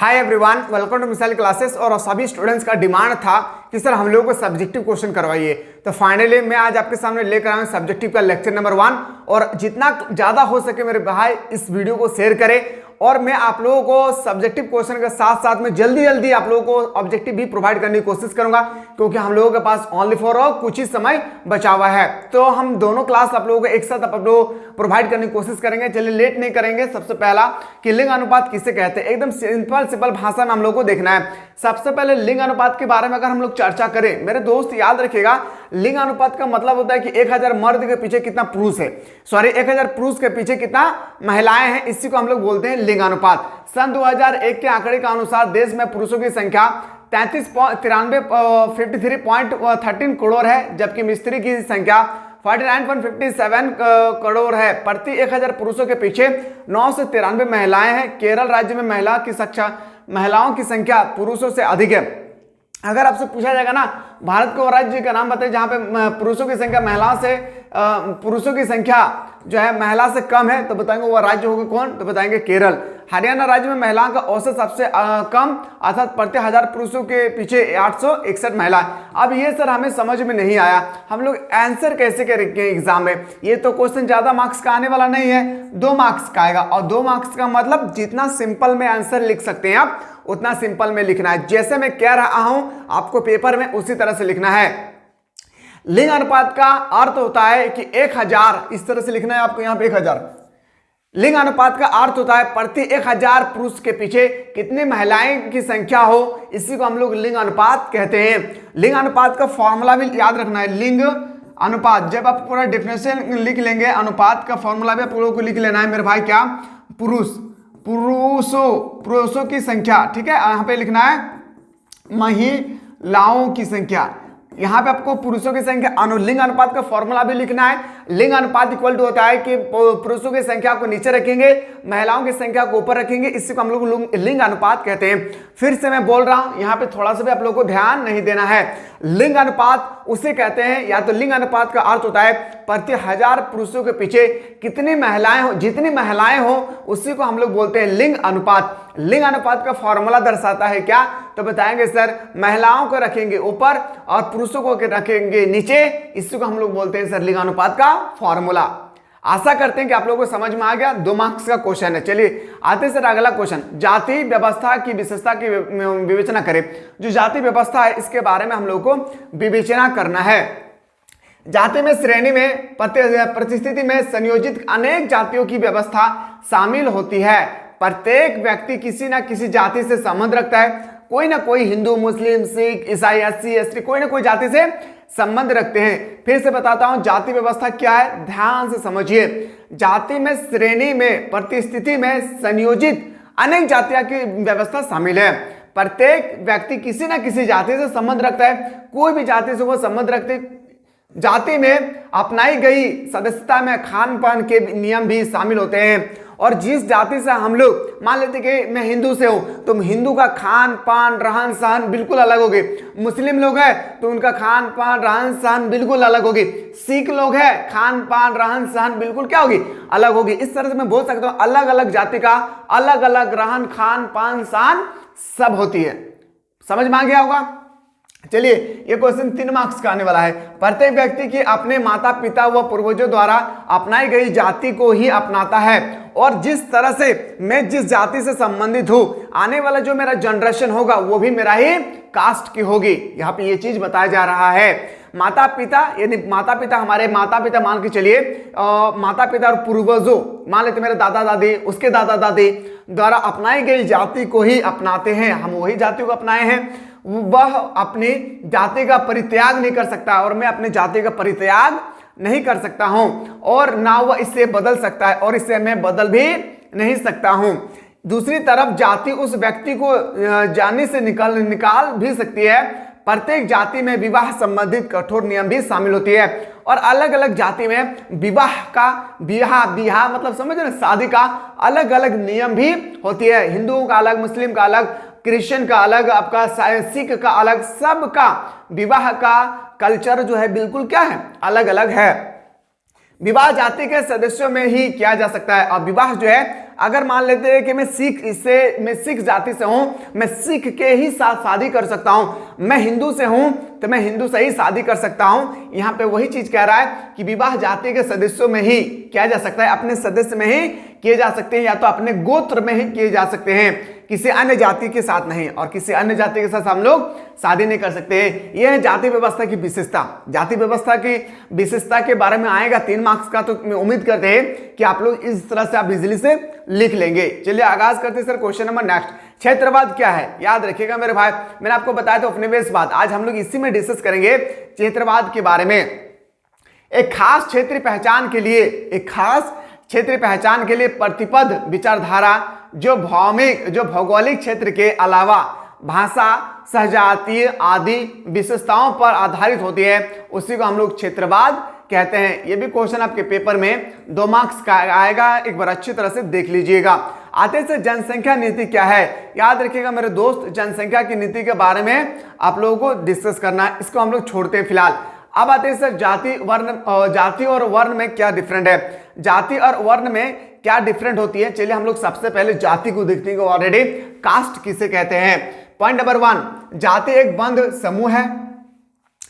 Hi everyone, welcome to missile classes. और सभी students का डिमांड था कि सर हम लोगों को सब्जेक्टिव क्वेश्चन करवाइए, तो फाइनली मैं आज आपके सामने लेकर आया हूं सब्जेक्टिव का लेक्चर नंबर 1। और जितना ज़्यादा हो सके मेरे भाई इस वीडियो को शेयर करें, और मैं आप लोगों को सब्जेक्टिव क्वेश्चन के साथ साथ में जल्दी आप लोगों को ऑब्जेक्टिव भी प्रोवाइड करने की कोशिश करूंगा, क्योंकि हम लोगों के पास ओनली फॉर कुछ ही समय बचा हुआ है। तो हम दोनों क्लास आप लोगों को एक साथ आप लोग प्रोवाइड करने की कोशिश करेंगे। चलिए लेट नहीं करेंगे। सबसे पहला कि लिंग अनुपात किसे कहते हैं, एकदम सिंपल भाषा में हम लोग को देखना है। सबसे पहले लिंग अनुपात के बारे में अगर हम लोग चर्चा करें, मेरे दोस्त याद रखिएगा, लिंग अनुपात का मतलब होता है कि 1000 मर्द के पीछे कितना पुरुष है, 1000 पुरुष के पीछे कितना महिलाएं हैं, इसी को हम लोग बोलते हैं लिंग अनुपात। सन 2001 के आंकड़े के अनुसार देश में पुरुषों की संख्या 53.13 करोड़ है, जबकि स्त्री की संख्या 49.57 करोड़ है। प्रति 1000 पुरुषों के पीछे 9 से 93 महिलाएं हैं। केरल राज्य में महिलाओं की संख्या पुरुषों से अधिक है। अगर आपसे पूछा जाएगा ना भारत को राज्य का नाम बताइए जहां पे पुरुषों की संख्या जो है महिला से कम है, तो बताएंगे वो राज्य होगा कौन, तो बताएंगे केरल। हरियाणा राज्य में महिलाओं का औसत सबसे कम, अर्थात प्रति 1000 पुरुषों के पीछे 861 महिला। अब ये सर हमें समझ में नहीं आया, हम लोग आंसर कैसे करेंगे एग्जाम में। ये तो क्वेश्चन ज्यादा मार्क्स का आने वाला नहीं है, 2 मार्क्स का आएगा। और 2 मार्क्स का मतलब जितना सिंपल में आंसर लिख सकते हैं आप उतना सिंपल में लिखना है। जैसे मैं कह रहा हूं आपको पेपर में उसी तरह से लिखना है। लिंग अनुपात का अर्थ होता है कि 1000, इस तरह से लिखना है आपको यहाँ पे 1000। लिंग अनुपात का अर्थ होता है प्रति 1000 पुरुष के पीछे कितनी महिलाएं की संख्या हो, इसी को हम लोग लिंग अनुपात कहते हैं। लिंग अनुपात का फॉर्मूला भी याद रखना है। लिंग अनुपात, जब आप पूरा डेफिनेशन लिख लेंगे, अनुपात का फॉर्मूला भी आप लोगों को लिख लेना है मेरे भाई। क्या? पुरुषों की संख्या, ठीक है, यहाँ पे लिखना है महिलाओं की संख्या। यहाँ पे आपको पुरुषों की संख्या, लिंग अनुपात का फॉर्मूला भी लिखना है। लिंग अनुपात इक्वल टू होता है कि पुरुषों की संख्या को नीचे रखेंगे, महिलाओं की संख्या को ऊपर रखेंगे, इसी को हम लोग लिंग अनुपात कहते हैं। फिर से मैं बोल रहा हूं, यहाँ पे थोड़ा सा भी आप लोगों को ध्यान नहीं देना है। लिंग अनुपात उसे कहते हैं, या तो लिंग अनुपात का अर्थ होता है प्रति 1000 पुरुषों के पीछे कितनी महिलाएं हो, जितनी महिलाएं हो उसी को हम लोग बोलते हैं लिंग अनुपात। लिंग अनुपात का फॉर्मूला दर्शाता है क्या, तो बताएंगे सर महिलाओं को रखेंगे ऊपर और पुरुषों को रखेंगे नीचे, इसी को हम लोग बोलते हैं सर लिंग अनुपात का फॉर्मूला। आशा करते हैं कि आप लोगों को समझ में आ गया। 2 मार्क्स का क्वेश्चन है। चलिए आते सर अगला क्वेश्चन, जाति व्यवस्था की विशेषता की विवेचना करें। जो जाति व्यवस्था है इसके बारे में हम लोग को विवेचना करना है। जाति में श्रेणी में परिस्थिति में संयोजित अनेक जातियों की व्यवस्था शामिल होती है। प्रत्येक व्यक्ति किसी ना किसी जाति से संबंध रखता है। कोई ना कोई हिंदू, मुस्लिम, सिख, ईसाई, एससी, एसटी कोई ना कोई जाति से संबंध रखते हैं। फिर से बताता हूं जाति व्यवस्था क्या है, ध्यान से समझिए। जाति में श्रेणी में परिस्थिति में संयोजित अनेक जातियों की व्यवस्था शामिल है। प्रत्येक व्यक्ति किसी ना किसी जाति से संबंध रखता है, कोई भी जाति से वो संबंध रखते। जाति में अपनाई गई सदस्यता में खान पान के नियम भी शामिल होते हैं। और जिस जाति से हम लोग, मान लेते कि मैं हिंदू से हूं, तो हिंदू का खान पान रहन सहन बिल्कुल अलग होगी। मुस्लिम लोग हैं तो उनका खान पान रहन सहन बिल्कुल अलग होगी। सिख लोग हैं, खान पान रहन सहन बिल्कुल क्या होगी, अलग होगी। इस तरह से मैं बोल सकता हूं अलग अलग जाति का अलग अलग रहन खान पान सहन सब होती है। समझ में आ गया होगा। चलिए ये क्वेश्चन 3 मार्क्स का आने वाला है। प्रत्येक व्यक्ति की अपने माता पिता व पूर्वजों द्वारा अपनाई गई जाति को ही अपनाता है, और जिस तरह से मैं जिस जाति से संबंधित हूं, आने वाला जो मेरा जनरेशन होगा वो भी मेरा ही कास्ट की होगी। यहाँ पे ये चीज बताया जा रहा है। माता पिता यानी माता पिता, हमारे माता पिता मान के चलिए, माता पिता और पूर्वजों, मान लेते मेरे दादा दादी, उसके दादा दादी द्वारा अपनाई गई जाति को ही अपनाते हैं। हम वही जाति को अपनाए हैं। वह अपनी जाति का परित्याग नहीं कर सकता, और मैं अपनी जाति का परित्याग नहीं कर सकता हूं, और ना वह इससे बदल सकता है, और इससे मैं बदल भी नहीं सकता हूं। दूसरी तरफ जाति उस व्यक्ति को जाने से निकाल भी सकती है। प्रत्येक जाति में विवाह संबंधित कठोर नियम भी शामिल होती है, और अलग अलग जाति में विवाह मतलब समझ रहे, शादी का अलग अलग नियम भी होती है। हिंदुओं का अलग, मुस्लिम का अलग, क्रिश्चियन का अलग, आपका सिख का अलग, सबका विवाह का कल्चर जो है बिल्कुल क्या है, अलग अलग है। विवाह जाति के सदस्यों में ही किया जा सकता है, और विवाह जो है अगर मान लेते हैं कि मैं सिख जाति से हूं, मैं सिख के ही साथ शादी कर सकता हूं, मैं हिंदू से हूं तो मैं हिंदू से ही शादी कर सकता हूं। यहां पे वही चीज कह रहा है कि विवाह जाति के सदस्यों में ही किया जा सकता है, अपने सदस्य में ही किए जा सकते हैं, या तो अपने गोत्र में ही किए जा सकते हैं, किसी अन्य जाति के साथ नहीं, और किसी अन्य जाति के साथ हम लोग शादी नहीं कर सकते। यह है जाति व्यवस्था की विशेषता। जाति व्यवस्था की विशेषता के बारे में आएगा 3 मार्क्स का, तो मैं उम्मीद करते हैं कि आप लोग इस तरह से आप इजीली से लिख लेंगे। चलिए आगाज करते हैं सर क्वेश्चन नंबर नेक्स्ट। क्षेत्रवाद क्या है? याद रखिएगा मेरे भाई, मैंने आपको बताया था उपनिवेशवाद, आज हम लोग इसी में डिस्कस करेंगे क्षेत्रवाद के बारे में। एक खास क्षेत्रीय पहचान के लिए, एक खास क्षेत्रीय पहचान के लिए प्रतिपद विचारधारा जो भौगोलिक क्षेत्र के अलावा भाषा, सहजातीय आदि विशेषताओं पर आधारित होती है, उसी को हम लोग क्षेत्रवाद कहते हैं। ये भी क्वेश्चन आपके पेपर में 2 मार्क्स का आएगा, एक बार अच्छी तरह से देख लीजिएगा। आते से जनसंख्या नीति क्या है? याद रखिएगा मेरे दोस्त, जनसंख्या की नीति के बारे में आप लोगों को डिस्कस करना है, इसको हम लोग छोड़ते हैं फिलहाल। अब आते हैं सर जाति और वर्ण में क्या डिफरेंट है? जाति और वर्ण में क्या डिफरेंट होती है? चलिए हम लोग सबसे पहले जाति को देखते हैं। ऑलरेडी कास्ट किसे कहते हैं? पॉइंट नंबर 1, जाति एक बंध समूह है।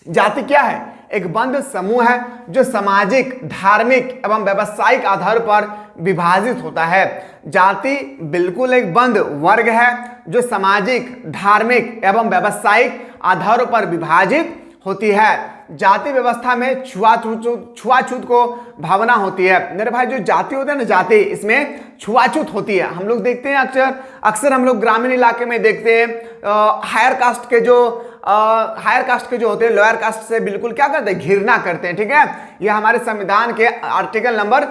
जाति क्या है? एक बंध समूह है जो सामाजिक, धार्मिक एवं व्यावसायिक आधार पर विभाजित होता है। जाति बिल्कुल एक बंध वर्ग है जो सामाजिक, धार्मिक एवं व्यावसायिक आधारों पर विभाजित होती है। जाति व्यवस्था में छुआछूत को भावना होती है। मेरे भाई जो जाति होता है ना, जाति, इसमें छुआछूत होती है। हम लोग देखते हैं अक्सर हम लोग ग्रामीण इलाके में देखते हैं हायर कास्ट के जो होते हैं लोअर कास्ट से बिल्कुल क्या करते हैं? घृणा करते हैं। ठीक है, ये हमारे संविधान के आर्टिकल नंबर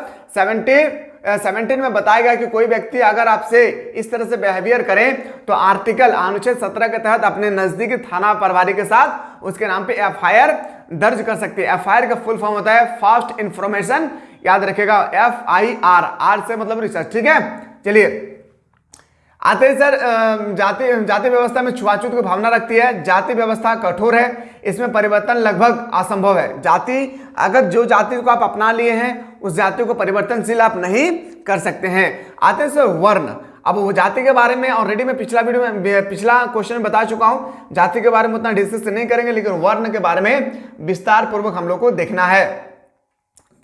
17 में बताया गया कि कोई व्यक्ति अगर आपसे इस तरह से बिहेवियर करें तो अनुच्छेद 17 के तहत अपने नजदीकी थाना प्रभारी के साथ उसके नाम पे FIR दर्ज कर सकते हैं। FIR का फुल फॉर्म होता है फास्ट इंफॉर्मेशन, याद रखेगा, FIR, R से मतलब रिसर्च। ठीक है, चलिए आते हैं सर जाति व्यवस्था में छुआछूत की भावना रखती है। जाति व्यवस्था कठोर है, इसमें परिवर्तन लगभग असंभव है। अगर जो जाति को आप अपना लिए हैं उस जाति को परिवर्तनशील आप नहीं कर सकते हैं। आते हैं सर वर्ण। अब वो जाति के बारे में ऑलरेडी मैं पिछला क्वेश्चन में बता चुका हूं, जाति के बारे में उतना डिस्कस नहीं करेंगे, लेकिन वर्ण के बारे में विस्तार पूर्वक हम लोग को देखना है।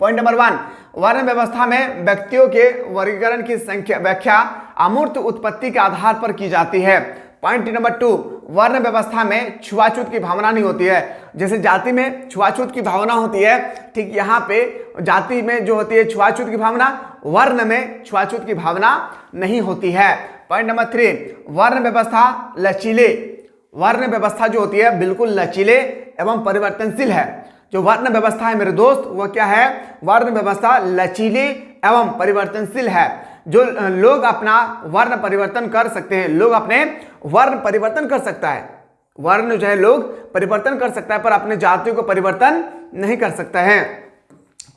पॉइंट नंबर 1, वर्ण व्यवस्था में व्यक्तियों के वर्गीकरण की व्याख्या अमूर्त उत्पत्ति के आधार पर की जाती है। पॉइंट नंबर 2, वर्ण व्यवस्था में छुआछूत की भावना नहीं होती है। जैसे जाति में छुआछूत की भावना होती है, ठीक यहाँ पे जाति में जो होती है छुआछूत की भावना, वर्ण में छुआछूत की भावना नहीं होती है। पॉइंट नंबर 3, वर्ण व्यवस्था जो होती है बिल्कुल लचीले एवं परिवर्तनशील है। जो वर्ण व्यवस्था है मेरे दोस्त, वो क्या है? वर्ण व्यवस्था लचीली एवं परिवर्तनशील है। जो लोग अपना वर्ण परिवर्तन कर सकते हैं, लोग अपने वर्ण परिवर्तन कर सकता है, वर्ण जो है लोग परिवर्तन कर सकता है, पर अपने जाति को परिवर्तन नहीं कर सकता है।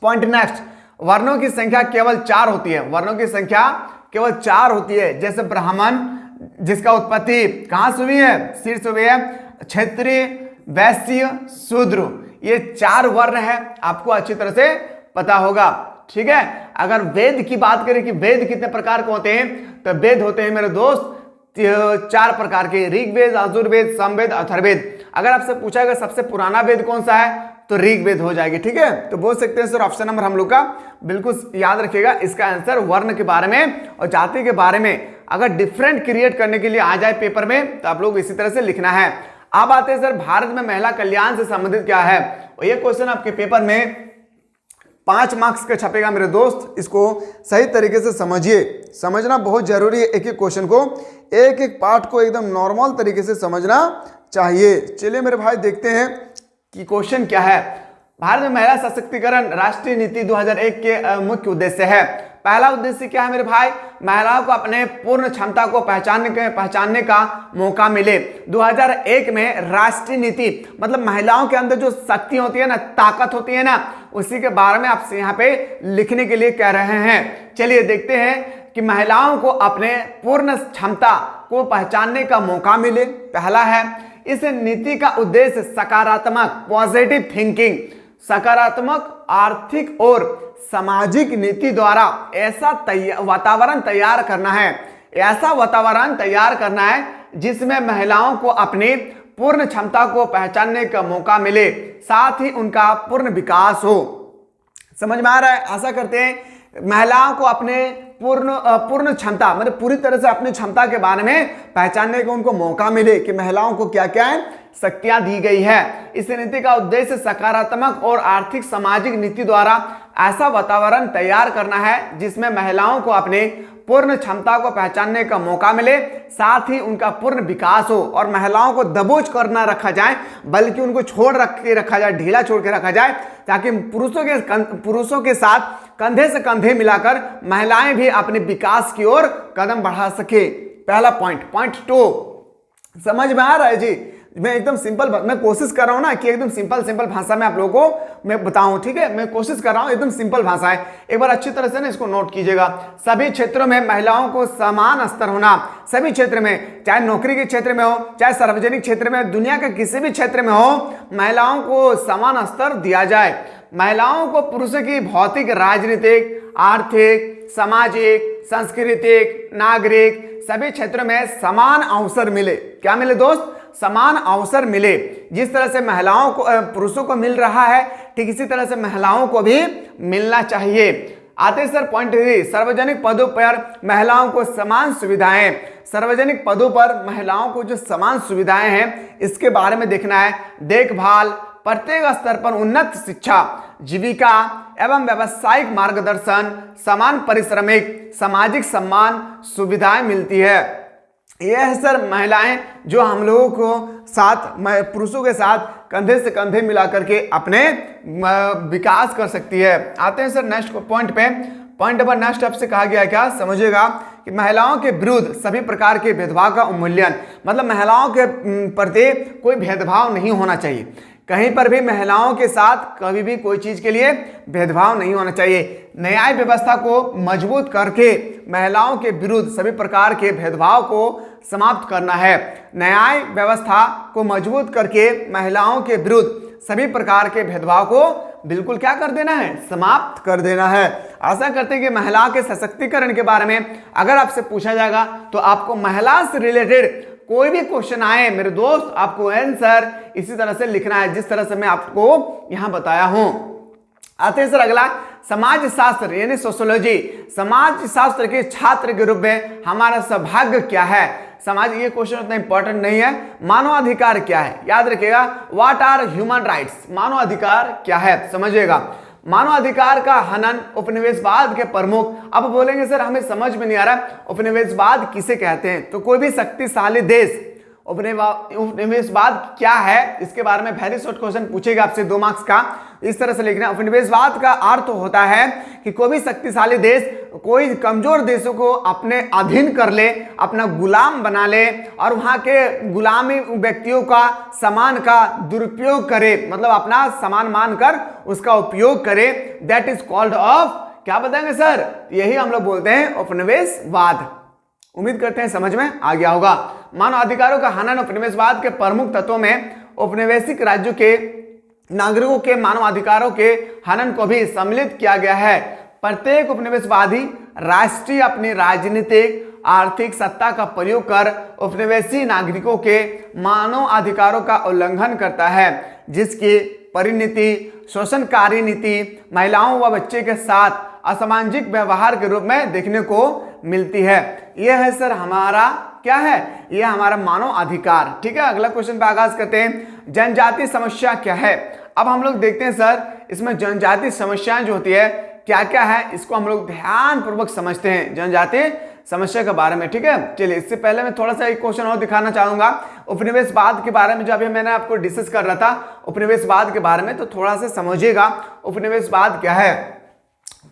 पॉइंट नेक्स्ट, वर्णों की संख्या केवल 4 होती है। वर्णों की संख्या केवल 4 होती है। जैसे ब्राह्मण, जिसका उत्पत्ति कहां से हुई है? सिर से हुई है। क्षत्रिय, वैश्य, शूद्र, ये 4 वर्ण है, आपको अच्छी तरह से पता होगा। ठीक है, अगर वेद की बात करें कि वेद कितने प्रकार के होते हैं, तो वेद होते हैं मेरे दोस्त 4 प्रकार के, ऋग्वेद, यजुर्वेद, सामवेद, अथर्ववेद। अगर आपसे पूछा गया सबसे पुराना वेद कौन सा है, तो ऋग्वेद हो जाएगी। ठीक है, तो बोल सकते हैं सर ऑप्शन नंबर हम लोग का बिल्कुल याद रखिएगा, इसका आंसर वर्ण के बारे में और जाति के बारे में अगर डिफरेंट क्रिएट करने के लिए आ जाए पेपर में, तो आप लोग इसी तरह से लिखना है। अब आते हैं सर भारत में महिला कल्याण से संबंधित क्या है, और ये क्वेश्चन आपके पेपर में 5 मार्क्स का छपेगा मेरे दोस्त, इसको सही तरीके से समझिए, समझना बहुत जरूरी है। एक एक क्वेश्चन को, एक एक पार्ट को एकदम नॉर्मल तरीके से समझना चाहिए। चलिए मेरे भाई देखते हैं कि क्वेश्चन क्या है। भारत में महिला सशक्तिकरण राष्ट्रीय नीति 2001 के मुख्य उद्देश्य है। पहला उद्देश्य क्या है मेरे भाई? महिलाओं को अपने पूर्ण क्षमता को पहचानने का मौका मिले। 2001 में राष्ट्रीय नीति मतलब महिलाओं के अंदर जो शक्ति होती है ना, ताकत होती है ना, उसी के बारे में आपसे यहाँ पे लिखने के लिए कह रहे हैं। चलिए देखते हैं कि महिलाओं को अपने पूर्ण क्षमता को पहचानने का मौका मिले, पहला है। इस नीति का उद्देश्य सकारात्मक, पॉजिटिव थिंकिंग, सकारात्मक आर्थिक और सामाजिक नीति द्वारा ऐसा वातावरण तैयार करना है, ऐसा वातावरण तैयार करना है जिसमें महिलाओं को अपनी पूर्ण क्षमता को पहचानने का मौका मिले, साथ ही उनका पूर्ण विकास हो। समझ में आ रहा है? आशा करते हैं महिलाओं को अपने पूर्ण क्षमता मतलब पूरी तरह से अपनी क्षमता के बारे में पहचानने का उनको मौका मिले कि महिलाओं को क्या क्या है शक्तियां दी गई है। इस नीति का उद्देश्य सकारात्मक और आर्थिक सामाजिक नीति द्वारा ऐसा वातावरण तैयार करना है जिसमें महिलाओं को अपने पूर्ण क्षमता को पहचानने का मौका मिले, साथ ही उनका पूर्ण विकास हो और महिलाओं को दबोच कर ना रखा जाए बल्कि उनको रखा जाए, ढीला छोड़ के रखा जाए, ताकि पुरुषों के साथ कंधे से कंधे मिलाकर महिलाएं भी अपने विकास की ओर कदम बढ़ा सके। पहला पॉइंट 2 समझ में आ रहा है जी? मैं एकदम सिंपल, मैं कोशिश कर रहा हूं ना कि एकदम सिंपल भाषा में आप लोगों को मैं बताऊं, ठीक है? मैं कोशिश कर रहा हूं एकदम सिंपल भाषा है। एक बार अच्छी तरह से ना इसको नोट कीजिएगा। सभी क्षेत्रों में महिलाओं को समान स्तर होना, सभी क्षेत्र में, चाहे नौकरी के क्षेत्र में हो, चाहे सार्वजनिक क्षेत्र में, दुनिया के किसी भी क्षेत्र में हो, महिलाओं को समान स्तर दिया जाए। महिलाओं को पुरुषों की भौतिक, राजनीतिक, आर्थिक, सामाजिक, सांस्कृतिक, नागरिक सभी क्षेत्रों में समान अवसर मिले। क्या मिले दोस्त? समान अवसर मिले। जिस तरह से महिलाओं को पुरुषों को मिल रहा है, ठीक इसी तरह से महिलाओं को भी मिलना चाहिए। आते सर पॉइंट 3, सार्वजनिक पदों पर महिलाओं को समान सुविधाएं। सार्वजनिक पदों पर महिलाओं को जो समान सुविधाएं हैं इसके बारे में देखना है। देखभाल, प्रत्येक स्तर पर उन्नत शिक्षा, जीविका एवं व्यावसायिक मार्गदर्शन, समान पारिश्रमिक, सामाजिक सम्मान सुविधाएं मिलती है। यह है सर महिलाएं जो हम लोगों को पुरुषों के साथ कंधे से कंधे मिलाकर के अपने विकास कर सकती है। आते हैं सर नेक्स्ट पॉइंट पे। पॉइंट नंबर नेक्स्ट आपसे कहा गया है क्या? समझिएगा कि महिलाओं के विरुद्ध सभी प्रकार के भेदभाव का उन्मूलन, मतलब महिलाओं के प्रति कोई भेदभाव नहीं होना चाहिए। कहीं पर भी महिलाओं के साथ कभी भी कोई चीज के लिए भेदभाव नहीं होना चाहिए। न्याय व्यवस्था को मजबूत करके महिलाओं के विरुद्ध सभी प्रकार के भेदभाव को समाप्त करना है। न्याय व्यवस्था को मजबूत करके महिलाओं के विरुद्ध सभी प्रकार के भेदभाव को बिल्कुल क्या कर देना है? समाप्त कर देना है। आशा करते हैं कि महिलाओं के सशक्तिकरण के बारे में अगर आपसे पूछा जाएगा तो आपको महिला से रिलेटेड कोई भी क्वेश्चन आए मेरे दोस्त, आपको आंसर इसी तरह से लिखना है जिस तरह से मैं आपको यहां बताया हूं। आते हैं सर अगला, समाज शास्त्र यानी सोशियोलॉजी। समाज शास्त्र के छात्र के रूप में हमारा सौभाग्य क्या है? समाज, ये क्वेश्चन उतना इंपॉर्टेंट नहीं है। मानवाधिकार क्या है? याद रखिएगा, व्हाट आर ह्यूमन राइट्स। मानवाधिकार क्या है समझिएगा। मानवाधिकार का हनन उपनिवेशवाद के प्रमुख। अब बोलेंगे सर हमें समझ में नहीं आ रहा उपनिवेशवाद किसे कहते हैं? तो कोई भी शक्तिशाली देश उपनिवेशवाद क्या है इसके बारे में वेरी शॉर्ट क्वेश्चन पूछेगा आपसे 2 मार्क्स का। इस तरह से लिखना, उपनिवेशवाद का अर्थ होता है कि कोई भी शक्तिशाली देश कोई कमजोर देशों को अपने अधीन कर ले, अपना गुलाम बना ले और वहां के गुलामी व्यक्तियों का सामान का दुरुपयोग करे, मतलब अपना सामान मानकर उसका उपयोग करे। दैट इज कॉल्ड ऑफ, क्या बताएंगे सर? यही हम लोग बोलते हैं उपनिवेशवाद। उम्मीद करते हैं समझ में आ गया होगा। मानव अधिकारों का हनन उपनिवेशवाद के प्रमुख तत्वों में औपनिवेशिक राज्यों के नागरिकों के मानव अधिकारों के हनन को भी सम्मिलित किया गया है। प्रत्येक उपनिवेशवादी राष्ट्रीय अपनी राजनीतिक आर्थिक सत्ता का प्रयोग कर उपनिवेशी नागरिकों के मानव अधिकारों का उल्लंघन करता है, जिसकी परिणति शोषणकारी नीति महिलाओं व बच्चे के साथ असामाजिक व्यवहार के रूप में देखने को मिलती है। यह है सर हमारा क्या है? यह हमारा मानव अधिकार। ठीक है, अगला क्वेश्चन पे आगाज करते हैं। जनजाति समस्या क्या है? अब हम लोग देखते हैं सर इसमें जनजाति समस्याएं जो होती है क्या क्या है, इसको हम लोग ध्यान पूर्वक समझते हैं जनजाति समस्या के बारे में। ठीक है, चलिए इससे पहले मैं थोड़ा सा एक क्वेश्चन और दिखाना चाहूंगा उपनिवेशवाद के बारे में, जो अभी मैंने आपको डिस्कस कर रहा था उपनिवेशवाद के बारे में, तो थोड़ा सा समझिएगा उपनिवेशवाद क्या है।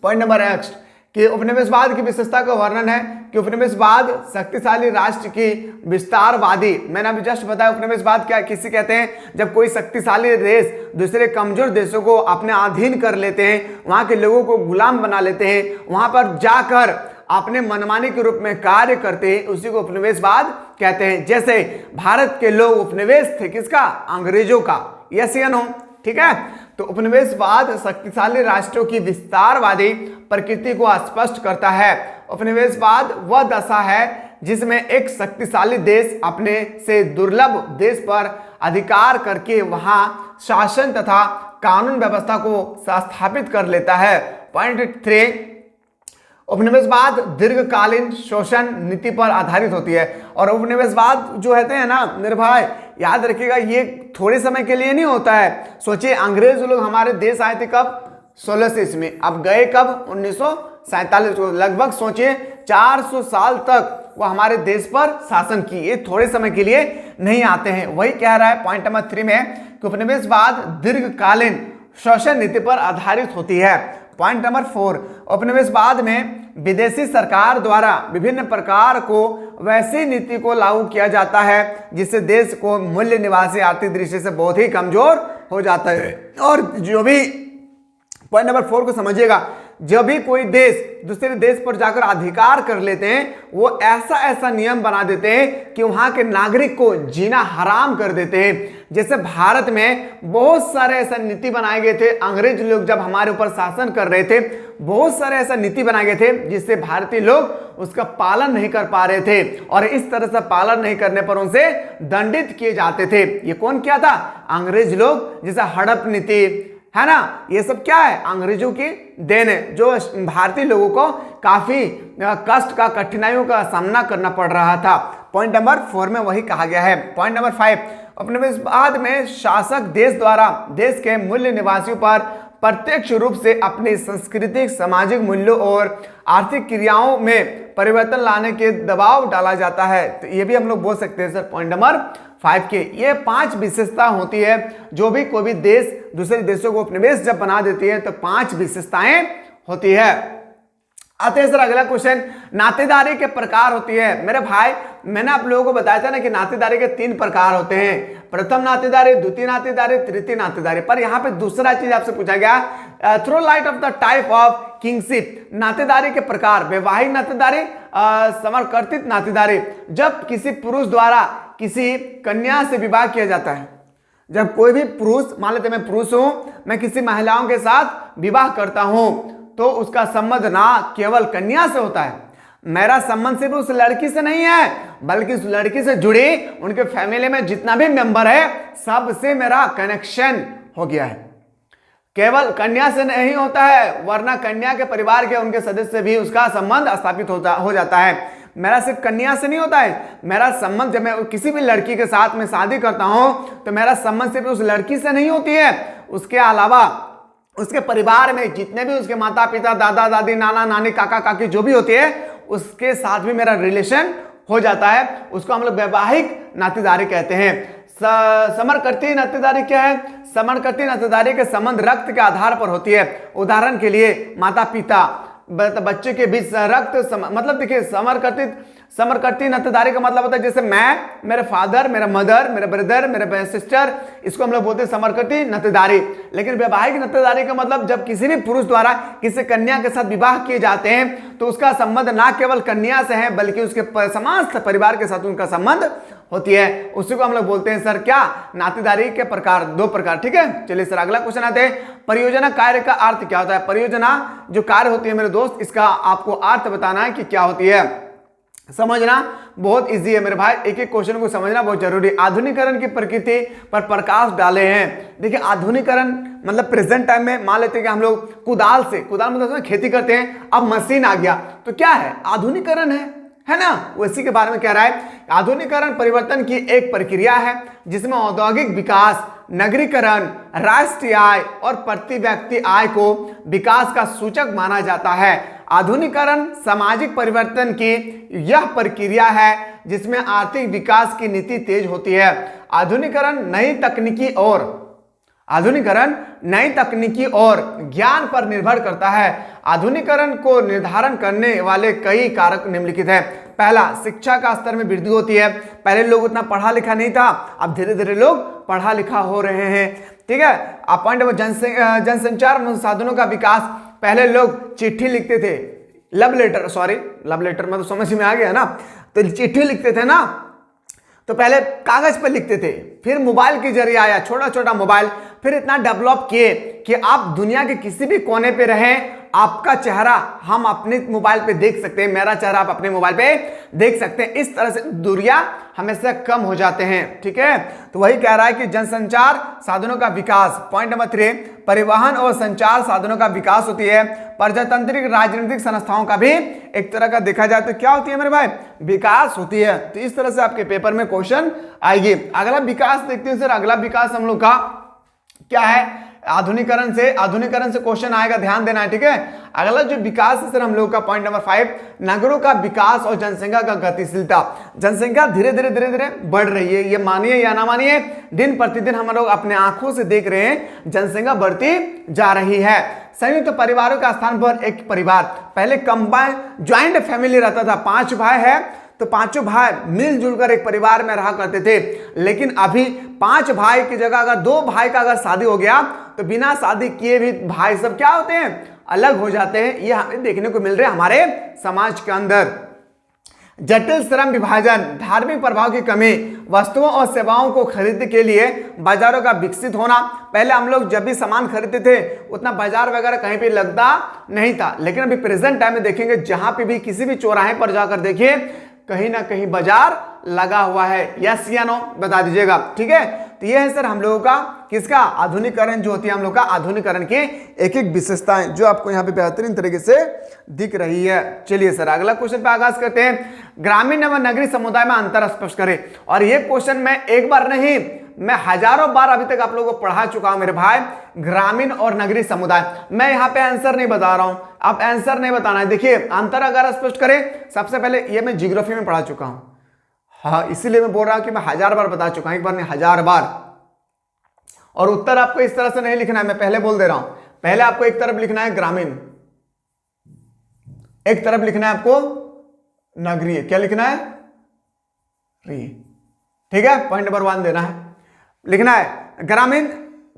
पॉइंट नंबर नेक्स्ट कि उपनिवेशवाद की विशेषता का वर्णन है कि उपनिवेशवाद शक्तिशाली राष्ट्र की विस्तारवादी, मैंने अभी जस्ट बताया उपनिवेशवाद क्या किसे कहते हैं? जब कोई शक्तिशाली देश दूसरे कमजोर देशों को अपने अधीन कर लेते हैं, वहां के लोगों को गुलाम बना लेते हैं, वहां पर जाकर अपने मनमानी के रूप में कार्य करते हैं, उसी को उपनिवेशवाद कहते हैं। जैसे भारत के लोग उपनिवेश थे किसका? अंग्रेजों का। यस या नो? ठीक है, तो उपनिवेशवाद शक्तिशाली राष्ट्रों की विस्तारवादी प्रकृति को स्पष्ट करता है। उपनिवेशवाद वह दशा है जिसमें एक शक्तिशाली देश अपने से दुर्लभ देश पर अधिकार करके वहां शासन तथा कानून व्यवस्था को स्थापित कर लेता है। पॉइंट 3, उपनिवेशवाद दीर्घकालीन शोषण नीति पर आधारित होती है। और उपनिवेशवाद जो कहते हैं ना मेरे भाई, याद रखिएगा ये थोड़े समय के लिए नहीं होता है। सोचिए अंग्रेज लोग हमारे देश आए थे कब? 1600 ईस्वी में। अब गए कब? 1947 को। लगभग सोचिए 400 साल तक वो हमारे देश पर शासन किए। ये थोड़े समय के लिए नहीं आते हैं। वही कह रहा है पॉइंट नंबर 3 में कि उपनिवेशवाद दीर्घकालीन शोषण नीति पर आधारित होती है। पॉइंट नंबर 4, उपनिवेशवाद में विदेशी सरकार द्वारा विभिन्न प्रकार को वैसी नीति को लागू किया जाता है जिससे देश को मूल्य निवासी आर्थिक दृष्टि से बहुत ही कमजोर हो जाता है। और जो भी पॉइंट नंबर 4 को समझिएगा, जब भी कोई देश दूसरे देश पर जाकर अधिकार कर लेते हैं वो ऐसा ऐसा नियम बना देते हैं कि वहां के नागरिक को जीना हराम कर देते हैं। जैसे भारत में बहुत सारे ऐसा नीति बनाए गए थे, अंग्रेज लोग जब हमारे ऊपर शासन कर रहे थे बहुत सारे ऐसा नीति बनाए गए थे जिससे भारतीय लोग उसका पालन नहीं कर पा रहे थे और इस तरह से पालन नहीं करने पर उनसे दंडित किए जाते थे। ये कौन किया था? अंग्रेज लोग। जैसे हड़प नीति है ना, ये सब क्या है? अंग्रेजों की देन है, जो भारतीय लोगों को काफी कष्ट का कठिनाइयों का सामना करना पड़ रहा था। पॉइंट नंबर 4 में वही कहा गया है। पॉइंट नंबर 5, उपनिवेशवाद में शासक देश द्वारा देश के मूल्य निवासियों पर प्रत्यक्ष रूप से अपनी सांस्कृतिक सामाजिक मूल्यों और आर्थिक क्रियाओं में परिवर्तन लाने के दबाव डाला जाता है। तो ये भी हम लोग बोल सकते हैं सर पॉइंट नंबर 5 के। ये 5 विशेषता होती है जो भी कोई भी देश दूसरे देशों को उपनिवेश जब बना देती है तो 5 विशेषताएं होती है। आते हैं सर अगला क्वेश्चन, नातेदारी के प्रकार होती है। मेरे भाई मैंने आप लोगों को बताया था ना कि नातेदारी के 3 प्रकार होते हैं, प्रथम नातेदारी, द्वितीय नातेदारी, तृतीय नातेदारी। पर यहाँ पे दूसरा चीज आपसे पूछा गया, throw light of the type of kinship. नातेदारी के प्रकार, वैवाहिक नातेदारी, समर्थित नातेदारी। जब किसी पुरुष द्वारा किसी कन्या से विवाह किया जाता है, जब कोई भी पुरुष, मान लेते मैं पुरुष हूं, मैं किसी महिलाओं के साथ विवाह करता हूं तो उसका संबंध ना केवल कन्या से होता है, मेरा संबंध सिर्फ उस लड़की से नहीं है बल्कि उस लड़की से जुड़ी उनके फैमिली में जितना भी मेंबर है सबसे मेरा कनेक्शन हो गया है। केवल कन्या से नहीं होता है, वरना कन्या के परिवार के उनके सदस्य भी उसका संबंध स्थापित हो जाता है। मेरा सिर्फ कन्या से नहीं होता है, मेरा संबंध जब मैं किसी भी लड़की के साथ में शादी करता हूं तो मेरा संबंध सिर्फ उस लड़की से नहीं होती है, उसके अलावा उसके परिवार में जितने भी उसके माता पिता, दादा दादी, नाना नानी, काका काकी जो भी होती है उसके साथ भी मेरा रिलेशन हो जाता है। उसको हम लोग वैवाहिक नातेदारी कहते हैं। समरकर्ती नातेदारी क्या है? समरकर्ती नातेदारी के संबंध रक्त के आधार पर होती है। उदाहरण के लिए माता पिता, बच्चे के बीच रक्त मतलब देखिए समरकर्ती नातेदारी का मतलब होता है जैसे मैं, मेरे फादर, मेरा मदर, मेरे ब्रदर, मेरे सिस्टर, इसको हम लोग बोलते हैं समरकर्ती नातेदारी। लेकिन वैवाहिक नातेदारी का मतलब जब किसी भी पुरुष द्वारा किसी कन्या के साथ विवाह किए जाते हैं तो उसका संबंध ना केवल कन्या से है बल्कि उसके समस्त परिवार के साथ उनका संबंध होती है। उसी को हम लोग बोलते हैं सर क्या? नातेदारी के प्रकार, 2 प्रकार। ठीक है, चलिए सर अगला क्वेश्चन आते हैं, परियोजना कार्य का अर्थ क्या होता है? परियोजना जो कार्य होती है मेरे दोस्त, इसका आपको अर्थ बताना है कि क्या होती है। समझना बहुत इजी है मेरे भाई, एक एक क्वेश्चन को समझना बहुत जरूरी है। आधुनिकरण की प्रकृति पर प्रकाश डाले हैं। देखिए आधुनिकरण मतलब प्रेजेंट टाइम में मान लेते हैं कि हम लोग कुदाल मतलब खेती करते हैं, अब मशीन आ गया तो क्या है? आधुनिकरण है ना? उसी के बारे में कह रहा है। आधुनिकरण परिवर्तन की एक प्रक्रिया है जिसमें औद्योगिक विकास, नगरीकरण, राष्ट्रीय आय और प्रति व्यक्ति आय को विकास का सूचक माना जाता है। आधुनिकरण सामाजिक परिवर्तन की यह प्रक्रिया है जिसमें आर्थिक विकास की नीति तेज होती है। आधुनिकरण नई तकनीकी और ज्ञान पर निर्भर करता है। आधुनिकरण को निर्धारण करने वाले कई कारक निम्नलिखित हैं। पहला, शिक्षा का स्तर में वृद्धि होती है। पहले लोग उतना पढ़ा लिखा नहीं था, अब धीरे धीरे लोग पढ़ा लिखा हो रहे हैं। ठीक है, पॉइंट जनसंचार साधनों का विकास। पहले लोग चिट्ठी लिखते थे, लव लेटर में तो समझ में आ गया ना, तो चिट्ठी लिखते थे ना, तो पहले कागज पर लिखते थे, फिर मोबाइल के जरिए आया, छोटा छोटा मोबाइल, फिर इतना डेवलप किए कि आप दुनिया के किसी भी कोने पे रहें, आपका चेहरा हम अपने मोबाइल पे देख सकते हैं, मेरा चेहरा आप अपने मोबाइल पे देख सकते हैं। इस तरह से दूरियां हमेशा कम हो जाते हैं, ठीक है। तो वही कह रहा है कि जनसंचार साधनों का विकास, पॉइंट नंबर 3, परिवहन और संचार साधनों का विकास होती है। प्रजातांत्रिक राजनीतिक संस्थाओं का भी एक तरह का देखा जाए तो क्या होती है मेरे भाई, विकास होती है। तो इस तरह से आपके पेपर में क्वेश्चन आएगी। अगला विकास देखते हैं सर, अगला विकास हम लोग का क्या है, आधुनिकरण से क्वेश्चन आएगा, ध्यान देना है, ठीक है। अगला जो विकास है सर हम लोग का पॉइंट नंबर 5, नगरों का विकास और जनसंख्या का गतिशीलता। जनसंख्या धीरे धीरे बढ़ रही है, ये मानिए या ना मानिए, दिन प्रतिदिन हम लोग अपने आंखों से देख रहे हैं, जनसंख्या बढ़ती जा रही है। संयुक्त तो परिवारों का स्थान पर एक परिवार, पहले कंबाइंड ज्वाइंट फैमिली रहता था, 5 भाई है तो 5 भाई मिलजुल कर एक परिवार में रहा करते थे। लेकिन अभी 5 भाई की जगह अगर 2 भाई का अगर शादी हो गया तो बिना शादी किए भी भाई सब क्या होते हैं, अलग हो जाते हैं। ये हमें देखने को मिल रहा है हमारे समाज के अंदर। जटिल श्रम विभाजन, धार्मिक प्रभाव की कमी, वस्तुओं और सेवाओं को खरीदने के लिए बाजारों का विकसित होना। पहले हम लोग जब भी सामान खरीदते थे उतना बाजार वगैरह कहीं पे लगता नहीं था, लेकिन अभी प्रेजेंट टाइम में देखेंगे जहां पे भी किसी भी चौराहे पर जाकर देखिए कहीं ना कहीं बाजार लगा हुआ है। यस या नो बता दीजिएगा, ठीक है। तो ये है सर हम लोगों का किसका, आधुनिकरण जो होती है हम लोग का आधुनिकरण की एक एक विशेषताएं जो आपको यहाँ पे बेहतरीन तरीके से दिख रही है। चलिए सर अगला क्वेश्चन पे आगाज करते हैं। ग्रामीण एवं नगरीय समुदाय में अंतर स्पष्ट करें। और ये क्वेश्चन मैं एक बार नहीं, मैं हजारों बार अभी तक आप लोगों को पढ़ा चुका हूं मेरे भाई। ग्रामीण और नगरीय समुदाय, मैं यहाँ पे आंसर नहीं बता रहा हूं, आप आंसर नहीं बताना है। देखिए अंतर अगर स्पष्ट करें, सबसे पहले ये मैं ज्योग्राफी में पढ़ा चुका हूं, हाँ इसीलिए मैं बोल रहा हूं कि मैं 1000 बार बता चुका हूं, एक बार नहीं 1000 बार। और उत्तर आपको इस तरह से नहीं लिखना है, मैं पहले बोल दे रहा हूं। पहले आपको एक तरफ लिखना है ग्रामीण, एक तरफ लिखना है आपको नगरीय। क्या लिखना है, ठीक है। पॉइंट नंबर 1 देना है, लिखना है ग्रामीण।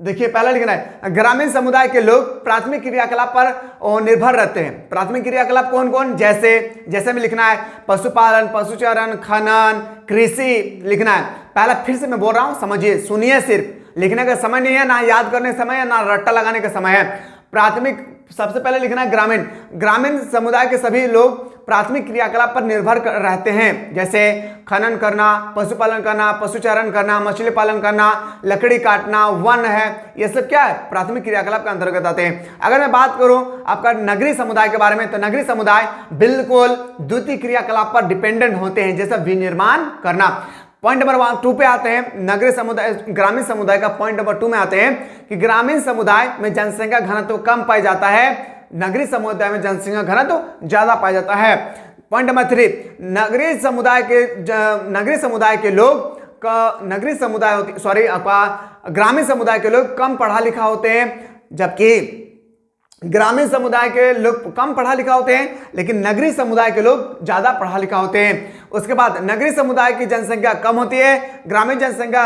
देखिए पहला लिखना है ग्रामीण समुदाय के लोग प्राथमिक क्रियाकलाप पर निर्भर रहते हैं। प्राथमिक क्रियाकलाप कौन कौन, जैसे में लिखना है पशुपालन, पशुचारण, खनन, कृषि लिखना है। पहला फिर से मैं बोल रहा हूं, समझिए, सुनिए, सिर्फ लिखने का समय नहीं है, ना याद करने का समय है, ना रट्टा लगाने का समय है। प्राथमिक सबसे पहले लिखना है ग्रामीण। ग्रामीण समुदाय के सभी लोग प्राथमिक क्रियाकलाप पर निर्भर रहते हैं, जैसे खनन करना, पशुपालन करना, पशुचारण करना, मछली पालन करना, लकड़ी काटना, वन है, ये सब क्या है, प्राथमिक क्रियाकलाप के अंतर्गत आते हैं। अगर मैं बात करूं आपका नगरीय समुदाय के बारे में, तो नगरीय समुदाय बिल्कुल द्वितीय क्रियाकलाप पर डिपेंडेंट होते हैं, जैसे विनिर्माण करना। पॉइंट नंबर 2 पे आते हैं, नगरीय समुदाय, ग्रामीण समुदाय का पॉइंट नंबर 2 में आते हैं कि ग्रामीण समुदाय में जनसंख्या घनत्व कम पाया जाता है, नगरीय समुदाय में जनसंख्या घनत्व ज्यादा पाया जाता है। पॉइंट नंबर 3, नगरीय समुदाय के लोग ग्रामीण समुदाय के लोग कम पढ़ा लिखा होते हैं, जबकि ग्रामीण समुदाय के लोग कम पढ़ा लिखा होते हैं, लेकिन नगरीय समुदाय के लोग ज्यादा पढ़ा लिखा होते हैं। उसके बाद नगरीय समुदाय की जनसंख्या कम होती है, ग्रामीण जनसंख्या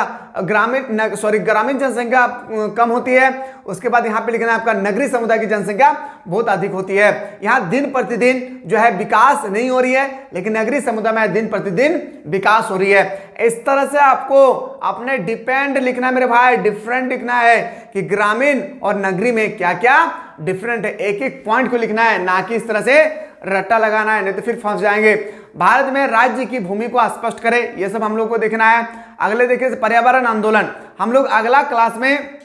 कम होती है। उसके बाद यहाँ पे लिखना है आपका नगरीय समुदाय की जनसंख्या बहुत अधिक होती है। यहाँ दिन प्रतिदिन जो है विकास नहीं हो रही है, लेकिन नगरीय समुदाय में दिन प्रतिदिन विकास हो रही है। इस तरह से आपको अपने डिपेंड लिखना है मेरे भाई, डिफरेंट लिखना है कि ग्रामीण और नगरीय में क्या क्या डिफरेंट है, एक एक पॉइंट को लिखना है, ना कि इस तरह से रट्टा लगाना है, नहीं तो फिर फंस जाएंगे। भारत में राज्य की भूमि को स्पष्ट करें, ये सब हम लोग को देखना है। अगले देखिए पर्यावरण आंदोलन, हम लोग अगला क्लास में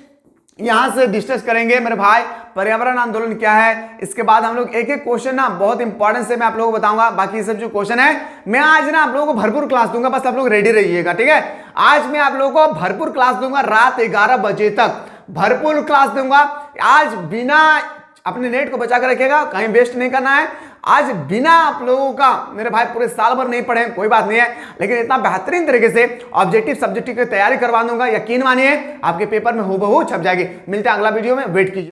यहां से डिस्कस करेंगे मेरे भाई, पर्यावरण आंदोलन क्या है। इसके बाद हम लोग एक एक क्वेश्चन ना बहुत इंपॉर्टेंट से मैं आप लोगों को बताऊंगा। बाकी सब जो क्वेश्चन है मैं आज ना आप लोगों को भरपूर क्लास दूंगा, बस आप लोग रेडी रहिएगा, ठीक है। आज मैं आप लोगों को भरपूर क्लास दूंगा, रात 11 बजे तक भरपूर क्लास दूंगा। आज बिना अपने नेट को बचा कर रखिएगा, कहीं वेस्ट नहीं करना है। आज बिना आप लोगों का मेरे भाई पूरे साल भर नहीं पढ़े कोई बात नहीं है, लेकिन इतना बेहतरीन तरीके से ऑब्जेक्टिव सब्जेक्टिव की तैयारी करवा दूंगा, यकीन मानिए आपके पेपर में हूबहू छप जाएगी। मिलते हैं अगला वीडियो में, वेट कीजिए।